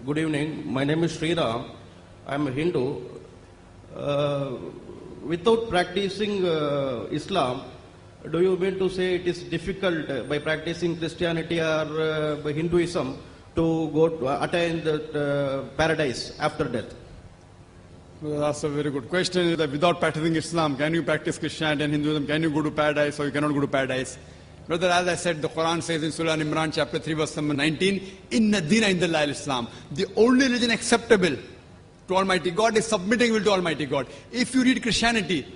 Good evening. My name is Sriram. I am a Hindu. Without practicing Islam, do you mean to say it is difficult by practicing Christianity or by Hinduism to go to attain the paradise after death? Well, that's a very good question. That without practicing Islam, can you practice Christianity and Hinduism? Can you go to paradise or you cannot go to paradise? Brother, as I said, the Quran says in Surah Al-Imran, chapter 3, verse number 19, Inna Deena Indallah Islam. The only religion acceptable to Almighty God is submitting will to Almighty God. If you read Christianity,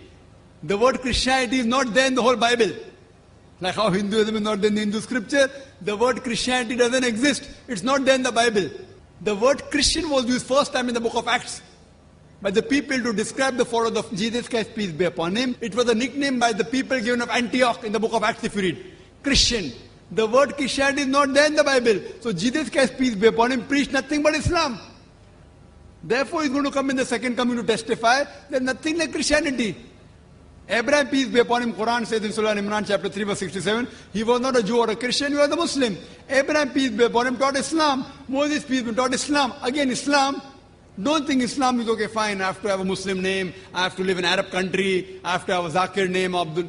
the word Christianity is not there in the whole Bible. Like how Hinduism is not there in the Hindu scripture, the word Christianity doesn't exist. It's not there in the Bible. The word Christian was used first time in the book of Acts by the people to describe the followers of Jesus Christ, peace be upon him. It was a nickname by the people given of Antioch in the book of Acts if you read. Christian. The word Christianity is not there in the Bible. So Jesus Christ, peace be upon him, preached nothing but Islam. Therefore he's going to come in the second coming to testify there's nothing like Christianity. Abraham, peace be upon him, Quran says in Surah Al-Imran chapter 3 verse 67, he was not a Jew or a Christian, he was a Muslim. Abraham, peace be upon him, taught Islam. Moses, peace be upon him, taught Islam. Again Islam. Don't think Islam is okay, fine, I have to have a Muslim name, I have to live in Arab country, I have to have a Zakir name, Abdul.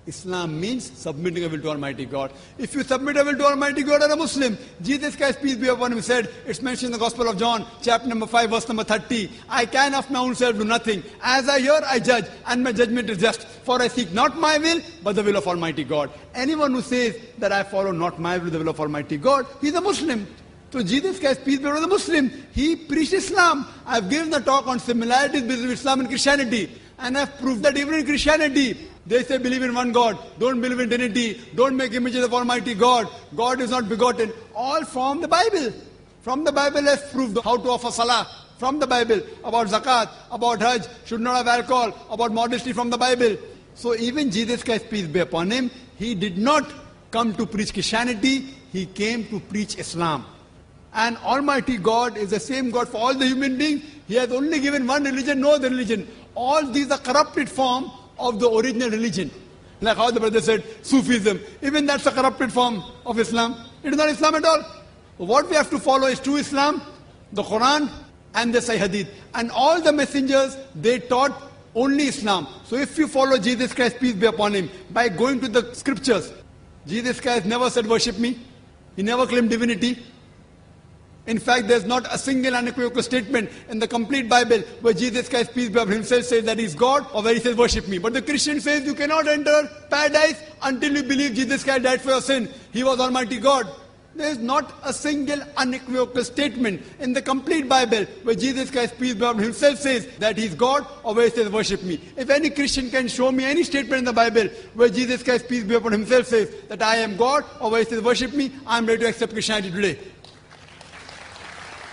Islam means submitting a will to Almighty God. If you submit a will to Almighty God, are a Muslim. Jesus Christ, peace be upon him, said, it's mentioned in the Gospel of John, chapter number 5, verse number 30, I can of my own self do nothing. As I hear, I judge, and my judgment is just. For I seek not my will, but the will of Almighty God. Anyone who says that I follow not my will, the will of Almighty God, he is a Muslim. So Jesus Christ, peace be upon him, was a Muslim. He preached Islam. I've given the talk on similarities between Islam and Christianity. And I've proved that even in Christianity, they say believe in one God, don't believe in Trinity, don't make images of Almighty God, God is not begotten. All from the Bible. From the Bible has proved how to offer salah. From the Bible, about zakat, about hajj, should not have alcohol, about modesty from the Bible. So even Jesus Christ, peace be upon him, he did not come to preach Christianity, he came to preach Islam. And Almighty God is the same God for all the human beings. He has only given one religion, no other religion. All these are corrupted form of the original religion. Like how the brother said, Sufism. Even that's a corrupted form of Islam. It is not Islam at all. What we have to follow is true Islam, the Quran and the Sahih Hadith. And all the messengers, they taught only Islam. So if you follow Jesus Christ, peace be upon him, by going to the scriptures, Jesus Christ never said worship me. He never claimed divinity. In fact, there's not a single unequivocal statement in the complete Bible where Jesus Christ, peace be upon him, himself says that he's God or where he says worship me. But the Christian says you cannot enter paradise until you believe Jesus Christ died for your sin. He was Almighty God. There is not a single unequivocal statement in the complete Bible where Jesus Christ, peace be upon him, himself says that he's God or where he says worship me. If any Christian can show me any statement in the Bible where Jesus Christ, peace be upon him, himself says that I am God or where he says worship me, I'm ready to accept Christianity today.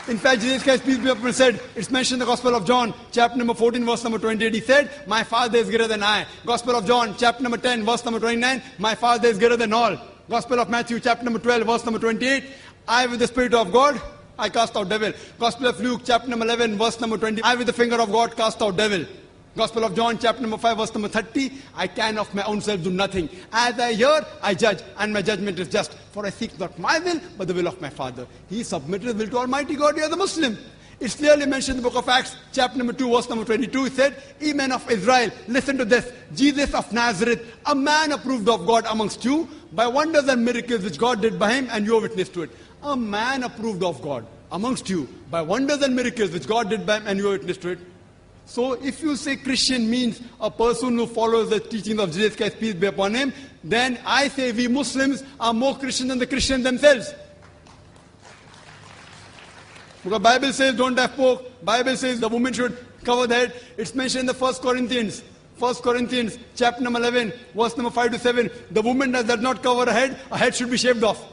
In fact, Jesus Christ, peace be upon him, said, it's mentioned in the Gospel of John, chapter number 14, verse number 28, he said, my Father is greater than I. Gospel of John, chapter number 10, verse number 29, my Father is greater than all. Gospel of Matthew, chapter number 12, verse number 28, I with the Spirit of God, I cast out devil. Gospel of Luke, chapter number 11, verse number 20, I with the finger of God cast out devil. Gospel of John, chapter number 5, verse number 30, I can of my own self do nothing. As I hear, I judge, and my judgment is just. For I seek not my will, but the will of my Father. He submitted his will to Almighty God. He is a Muslim. It's clearly mentioned in the book of Acts, chapter number 2, verse number 22. It said, ye men of Israel, listen to this. Jesus of Nazareth, a man approved of God amongst you, by wonders and miracles which God did by him, and you are witness to it. A man approved of God amongst you, by wonders and miracles which God did by him, and you are witness to it. So if you say Christian means a person who follows the teachings of Jesus Christ, peace be upon him, then I say we Muslims are more Christian than the Christians themselves. Because Bible says don't have pork, Bible says the woman should cover the head. It's mentioned in the 1 Corinthians, chapter number 11, verse number 5 to 7. The woman does not cover her head should be shaved off.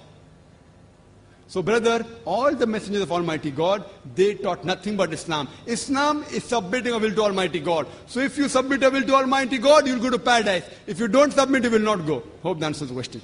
So brother, all the messengers of Almighty God, they taught nothing but Islam. Islam is submitting a will to Almighty God. So if you submit a will to Almighty God, you'll go to paradise. If you don't submit, you will not go. Hope that answers the question.